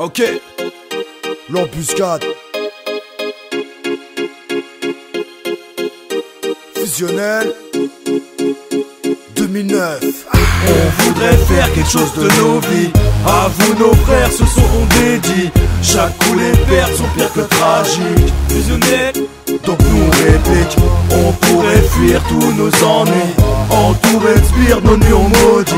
Ok, l'embuscade. Fusionnel 2009. On voudrait faire quelque chose de nos vies. À vous nos frères, ce sont on dédie. Chaque coup les pertes sont pires que tragiques. Fusionnel, donc nous réplique. On pourrait fuir tous nos ennuis. Entouré de spires, nos nuits on maudit.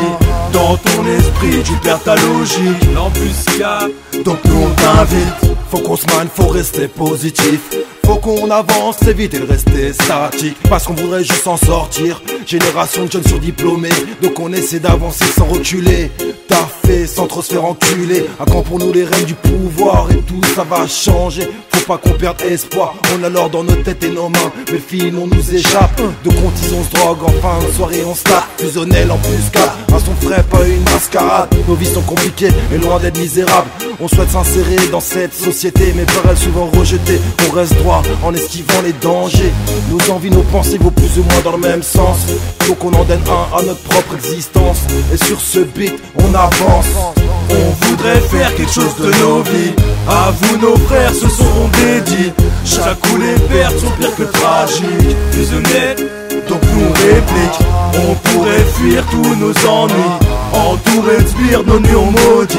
Dans ton esprit tu perds ta logique. L'embuscade, donc nous on t'invite. Faut qu'on se mène, faut rester positif. Faut qu'on avance, éviter de rester statique. Parce qu'on voudrait juste s'en sortir. Génération de jeunes surdiplômés, donc on essaie d'avancer sans reculer. Taffer sans trop se faire enculer. À quand pour nous les règnes du pouvoir et tout ça va changer. Faut pas qu'on perde espoir, on a l'or dans nos têtes et nos mains. Mais le film on nous échappe, de comptis on se drogue. En fin de soirée on se tape, fusionnel en embuscade. Un son frais, pas une mascarade. Nos vies sont compliquées et loin d'être misérables. On souhaite s'insérer dans cette société, mais par elle souvent rejetée. On reste droit en esquivant les dangers. Nos envies, nos pensées vont plus ou moins dans le même sens. Faut qu'on en donne un à notre propre existence. Et sur ce beat, on avance. On voudrait faire quelque chose de nos vies. À vous nos frères, ce sont on dédie. Chaque coup les pertes sont pires que tragiques. Fusionnel, donc nous réplique. On pourrait fuir tous nos ennuis. Entouré de spires, nos nuits on maudit.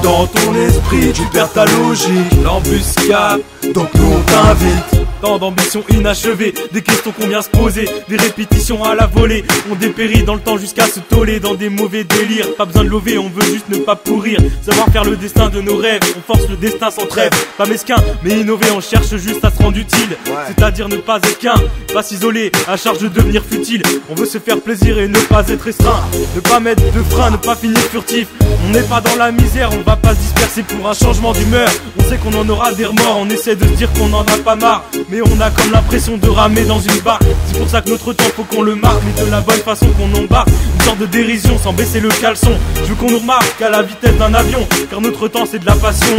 Dans ton esprit tu perds ta logique. L'embuscade, donc nous on t'invite. Tant d'ambitions inachevées, des questions qu'on vient se poser, des répétitions à la volée. On dépérit dans le temps jusqu'à se toller dans des mauvais délires. Pas besoin de lever, on veut juste ne pas pourrir. Savoir faire le destin de nos rêves, on force le destin sans trêve. Pas mesquin, mais innové, on cherche juste à se rendre utile. C'est-à-dire ne pas être qu'un, pas s'isoler, à charge de devenir futile. On veut se faire plaisir et ne pas être restreint. Ne pas mettre de frein, ne pas finir furtif. On n'est pas dans la misère, on va pas se disperser pour un changement d'humeur. On sait qu'on en aura des remords, on essaie de se dire qu'on en a pas marre. Mais on a comme l'impression de ramer dans une barque. C'est pour ça que notre temps faut qu'on le marque, mais de la bonne façon qu'on embarque. Une sorte de dérision sans baisser le caleçon. Je veux qu'on nous remarque à la vitesse d'un avion, car notre temps c'est de la passion.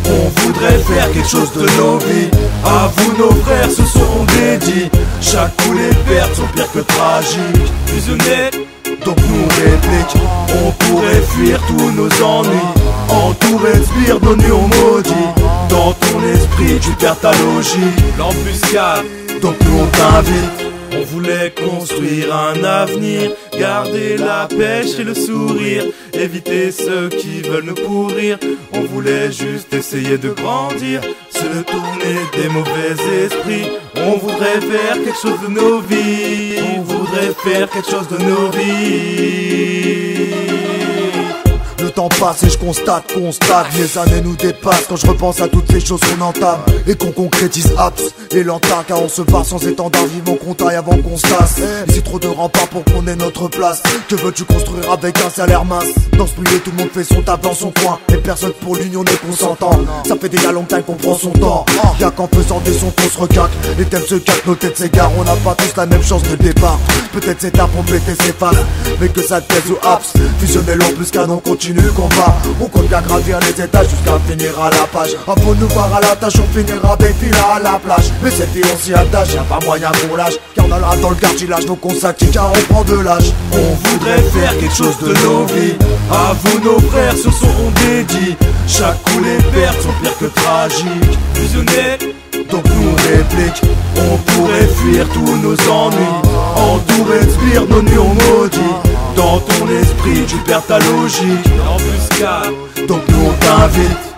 On voudrait faire quelque chose de nos vies. À vous nos frères, ce sont on dédie. Chaque coup les pertes sont pires que tragiques. Fusionnel, donc nous réplique. On pourrait fuir tous nos ennuis. Entouré de spires, nos nuits on maudit. Dans ton esprit tu perds ta logique. L'embuscade, donc nous on t'invite. On voulait construire un avenir, garder la pêche et le sourire, éviter ceux qui veulent nous pourrir. On voulait juste essayer de grandir, se tourner des mauvais esprits. On voudrait faire quelque chose de nos vies. On voudrait faire quelque chose de nos vies. Le temps passe et je constate, les années nous dépassent quand je repense à toutes les choses qu'on entame et qu'on concrétise apps et l'entame, car on se bat sans étendard, vivement qu'on taille avant qu'on se tasse. Ici trop de remparts pour qu'on ait notre place. Que veux-tu construire avec un salaire mince? Dans ce milieu tout le monde fait son taf dans son coin et personne pour l'union n'est consentant. Ça fait déjà longtemps qu'on prend son temps. Y'a qu'en faisant des sons qu'on se recaque. Les thèmes se caquent, nos têtes s'égarent. On n'a pas tous la même chance de départ. Peut-être c'est tard pour péter ses faces, mais que ça te plaise ou apps. Fusionnel en plus canon continue le combat. On compte bien gravir les étages jusqu'à finir à la page. Avant de nous voir à la tâche, on finira défilé à la plage. Mais cette vie on s'y attache, y'a pas moyen qu'on lâche. Car on a le rat dans le cartilage, donc on s'active car on prend de l'âge. On voudrait faire quelque chose de nos vies. À vous nos frères, ce sont on dédie. Chaque coup les pertes sont pires que tragiques. Fusionnel, donc nous réplique. On pourrait fuir tous nos ennuis. Entouré de spires, nos nuits on maudit. Dans ton esprit tu perds ta logique. L'embuscade, donc nous on t'invite.